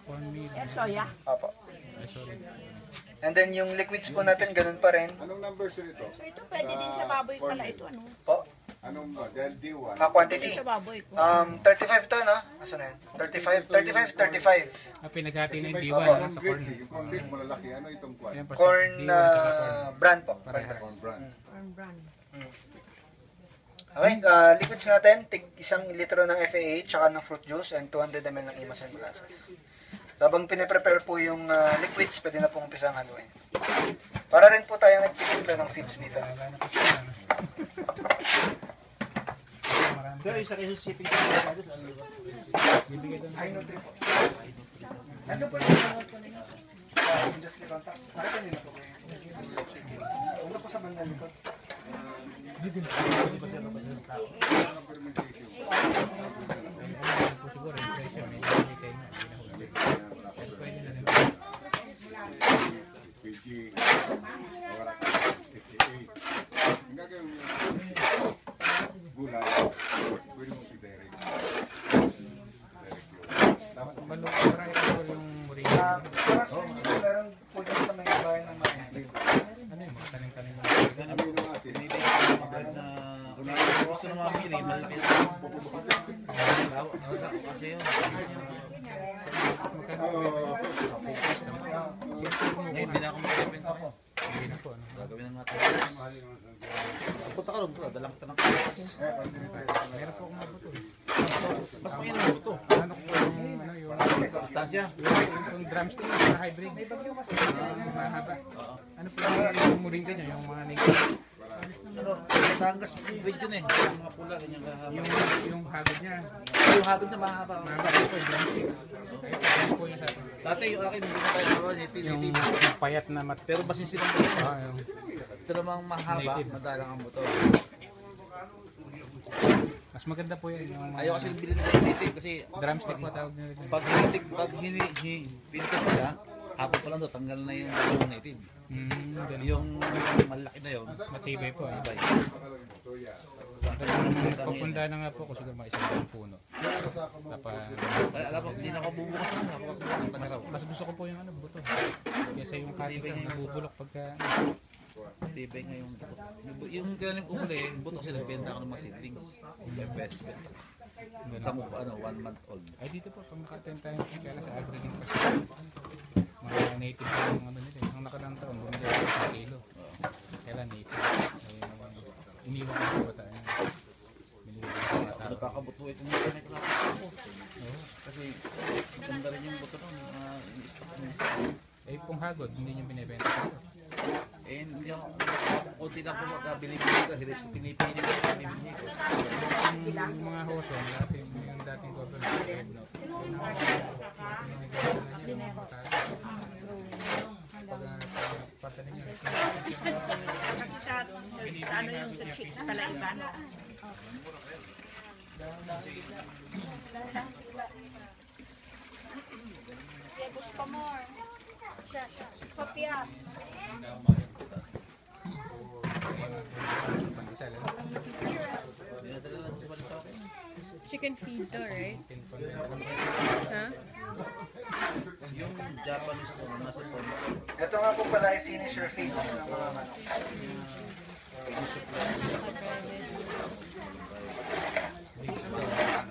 corn meal. Yan, soya. Opo. Ay, sorry. And then yung liquids po natin, ganun pa rin. Anong number sir ito? So ito, pwede din sa baboy pala ito, ano? Po. Anong dahil D1? Quantity. Sa baboy ko. 35 to, no? Asan na yun? 35. Pinagati na yung May diwan corn sa grits, corn. yung corn grits malalaki. Ano itong kwan? Ayan, basta Corn diwan tsaka corn. brand po. Parehas. Corn brand. Corn bran. Okay, liquids natin, tig 1 litro ng FAA, tsaka ng fruit juice, and 200 ml ng imas and molasses. So, habang piniprepare po yung liquids, pwede na pong umpisa ang haluin. Para rin po tayo nagpipinta ng feeds dito. Wala na po siya. Marami. Sir, isa kayo shipping sa mga sa lugar. Bibigay doon. Ay, nutri po. Ano po yung mga po ninyo? Industry contact. Nakita nyo na po kayo. Una po sa bandang likod. Po siguro yung presyo. Medyo hindi kayo na. Hindi na huli. Pero pwede na rin. PG, Warak, 58. Ang gagawin mo gulay, pwede mo si Derek. Dapat Malukura ito yung moringa. Para sa inyo, meron po dito sa may bahay ng mga Ano yung mga tanim-tanim mo? ganun mo yung asin. Gusto na mga pili, malaki na. Kasi yun. Ngayon, hindi na ako makipin ako. Hindi na po. Ano? Gagawin na natin. Punta ka rin po, dalang kita ng kapas. Meron po akong mabuto. Mas mainam mo ito. Ano po yung ano yung Distansya. yung drumstick na hybrid. Mahaba. Ano po yung moringa niya, yung mga nigga. Ano, Batangas breed yun eh. Yung mga pula, ganyan kahaba. Yung hagod niya. Yung hagod na mahaba. Mahaba ito yung drumstick. Ayun po yung sa akin. Dati yung akin, hindi na tayo naroon, Yung native. payat na mat. Pero basin silang buto. Yung Ito namang mahaba, Native. madalang ang buto. mas maganda po yun. Yung Ayaw kasi bilhin ng native kasi drumstick po tawag nila dyan. pag pinitas nila, hapon pa lang daw, tanggal na yung native. Ganun. Yung malaki na yun, Matibay po. matibay. Pagpunda na nga po ko siguro mga isang puno. Tapos, Ay, alam mo, hindi na ako bubukas na, napakabukas na raw. mas gusto ko po yung ano, buto. Kesa yung cutting na nabubulok pagka Matibay nga yung buto. Yung galing ko huli, yung buto kasi nagbenta ako ng mga seedlings. Best. Sa ganun. ano, 1 month old. Ay dito po, pag makaten tayo kaya sa agri-game kasi mga native po yung ano nila. Nung nakadang taon, bumili ako sa kilo. Kailan native. Ay, iniwan ko sa bata. Binili ko sa bata. Nagkakabuto ito yung kanay ko ako. Kasi maganda rin yung buto nun. I-stock mo yung Eh, kung hagod, hindi niyo binibenta dito. eh, hindi ako, kunti lang po magkabili-bili ka, hindi siya pinipili ko, pinipili ko. Yung mga hoso, yung dating government, yung Kasi sa ano yung sa chicks pala iba, no? Gusto more. Kopya. Dinadala lang sa balita ko. Chicken feed to, right? Huh? Yung Japanese to, nasa form. Ito nga po pala ay finisher feeds ng mga manok.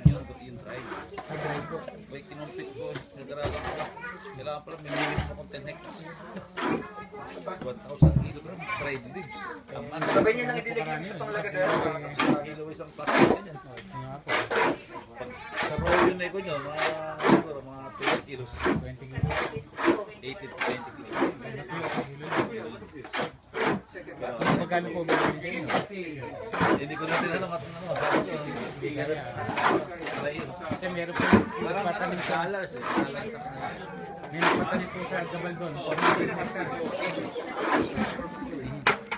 Yun, buti yung dry. Boy, kinumpit ko, nagaralan ko. Kailangan pala, may limit mo kung 10 hectares. 1,000 kilogram, dried leaves. Ang ano, Sabay niyo nang idiligyan sa panglagadero. kilo isang plastic ganyan. Pag sa royo na ko nyo, mga, siguro, mga 20 kilos. 20 kilos. 80 to 20 kilos. Pero, Magkano po ba yung inyo? hindi ko na tinanong at ano, sabi ko, hindi ka na. Try yun. Kasi meron po Parang patanim sa colors eh. Colors sa may patanim po sa Gabaldon.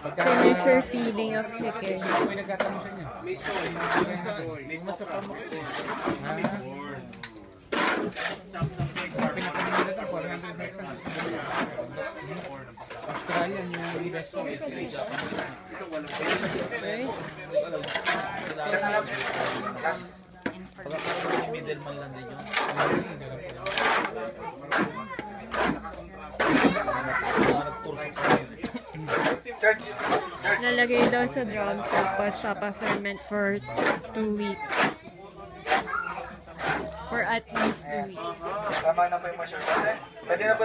Finisher feeding of chicken. Sino po yung nagtatanong sa inyo? may masapang mo ito. Pinatanim nila ito, 400 hectares. Australian yung investor. Right? Isa na lang. Pagkakaroon may middleman lang din yun. George. Nalagay daw sa drum tapos papa-ferment for 2 weeks. For at least 2 weeks. Tama na po yung measure. Pwede na po